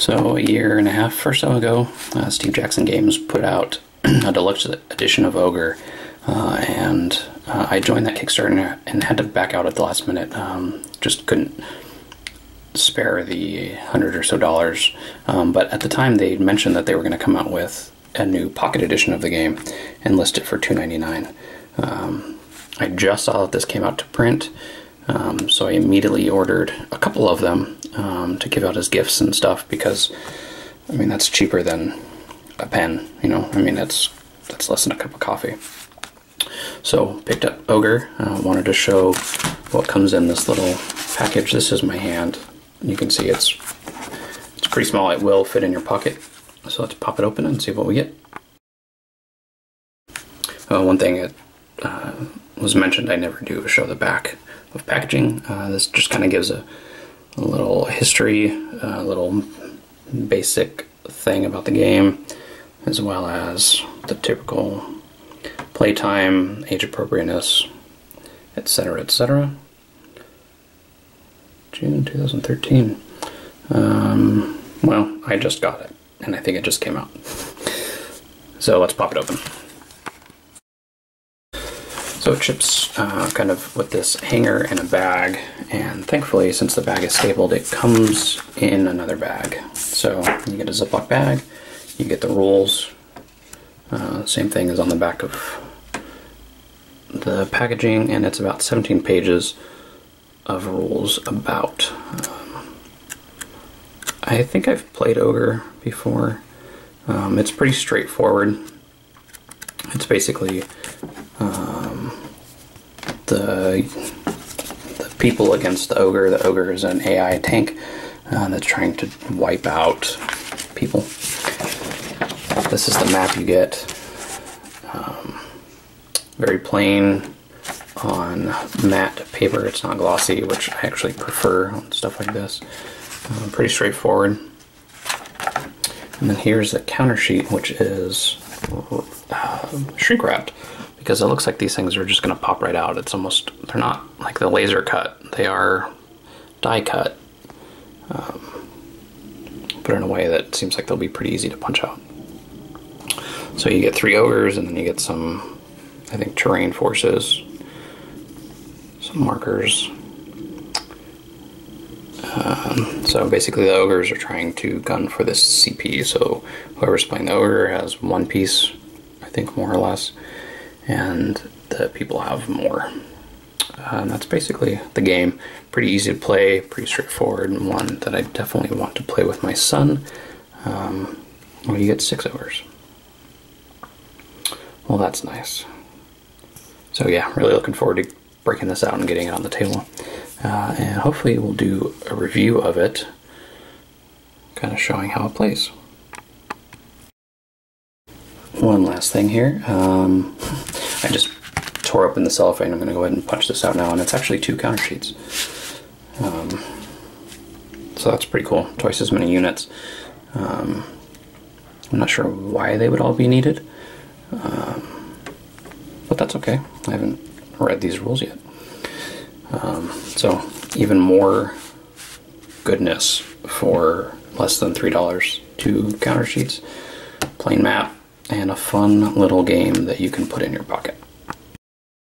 So a year and a half or so ago, Steve Jackson Games put out a deluxe edition of Ogre, and I joined that Kickstarter and had to back out at the last minute. Just couldn't spare the $100 or so. But at the time, they mentioned that they were going to come out with a new pocket edition of the game and list it for $2.99. I just saw that this came out to print, so I immediately ordered a couple of them to give out as gifts and stuff, because I mean that's cheaper than a pen, you know. I mean that's less than a cup of coffee. So picked up Ogre. Wanted to show what comes in this little package. This is my hand. You can see it's pretty small. It will fit in your pocket. So let's pop it open and see what we get. One thing that was mentioned I never do is show the back of packaging. This just kind of gives a little history, a little basic thing about the game, as well as the typical playtime, age appropriateness, etc., etc. June 2013. Well, I just got it, and I think it just came out. So let's pop it open. So it ships kind of with this hanger and a bag, and thankfully, since the bag is stapled, it comes in another bag. So you get a Ziploc bag, you get the rules, same thing as on the back of the packaging, and it's about 17 pages of rules about. I think I've played Ogre before. It's pretty straightforward. It's basically the people against the Ogre. The Ogre is an AI tank that's trying to wipe out people. This is the map you get. Very plain on matte paper. It's not glossy, which I actually prefer on stuff like this. Pretty straightforward. And then here's the counter sheet, which is shrink wrapped, because it looks like these things are just going to pop right out. It's almost, they're not like the laser cut, they are die cut, but in a way that seems like they'll be pretty easy to punch out. So you get 3 ogres, and then you get some, I think, terrain forces, some markers. So basically the ogres are trying to gun for this CP, so whoever's playing the ogre has 1 piece, I think, more or less, and the people have more. And that's basically the game. Pretty easy to play, pretty straightforward, and one that I definitely want to play with my son. Well, you get 6 ogres. Well, that's nice. So yeah, really looking forward to breaking this out and getting it on the table. And hopefully we'll do a review of it, kind of showing how it plays. One last thing here. I just tore open the cellophane. I'm going to go ahead and punch this out now, and it's actually 2 counter sheets. So that's pretty cool. Twice as many units. I'm not sure why they would all be needed, but that's okay. I haven't read these rules yet. So even more goodness for less than $3. 2 counter sheets, plain map, and a fun little game that you can put in your pocket.